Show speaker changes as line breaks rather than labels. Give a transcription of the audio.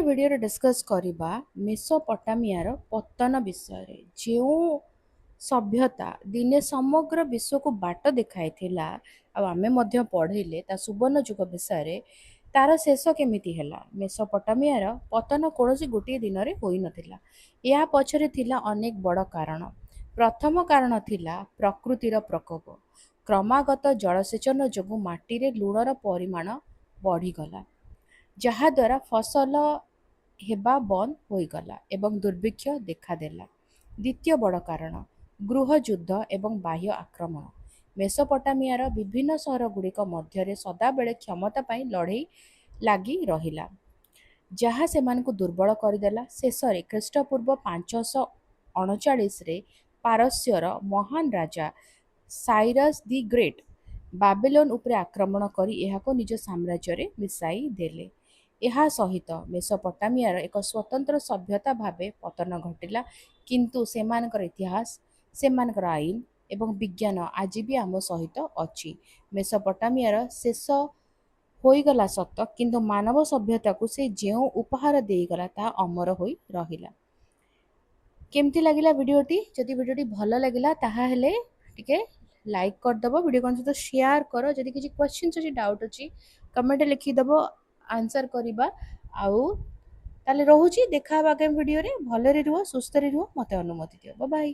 Video discuss करिबा मेसोपोटामियार पतन विषय जो सभ्यता दिने समग्र विश्व को बाट देखाइथिला आमे मध्य पढ़ेले ता सुवर्ण जुग विषय तार शेष केमिति हैला। मेसोपोटामियार पतन कौनसी गोटे दिन रे होई नथिला। या पछरे थिला अनेक बड़ कारण। प्रथम कारण थिला प्रकृतिर प्रकोप। क्रमागत जलसेचन जोगु माटी रे लुणर परिमाण बढ़ीगला, जहाद्वारा फसल हेबा बंद होईगला एवं दुर्भिक्ष देखादेला। द्वितीय बड़ कारण गृह युद्ध एवं बाह्य आक्रमण। मेसोपोटामियार विभिन्न सहर गुड़िक मध्य सदाबेले क्षमता पाई लड़ाई लागी रहिला, जहाँ सेमानकु दुर्बल करदेला। शेष में ख्रीष्टपूर्व 539 रे पारस्यर महान राजा साइरस दी ग्रेट बाबिलोन उपरे आक्रमण करी एहाको निज साम्राज्य रे मिसाई देले। ଏହା ସହିତ मेसोपोटामियार एक स्वतंत्र सभ्यता भावे पतन घटिला, किंतु सेमानकर इतिहास, सेमानकर आईन एवं विज्ञान आज भी आम सहित अछि। मेसोपोटामियार शेष होईगला सत, किंतु मानव सभ्यता को से जो उपहार देईगला ता अमर होई रहिला। केमती लगिला वीडियोटी? जदि वीडियोटी भल लगिला ताहा हेले टिके लाइक कर दबो, वीडियो कौन सहित शेयर करो। जदि किसी क्वेश्चन अछि, डाउट अछि, कमेंट लिखि दबो, आंसर करिबा। आउ ताले रहुची, देखा आगामी वीडियो रे। भलरे रुह, सुस्थ रे रुह, मते अनुमति दियो। Bye bye.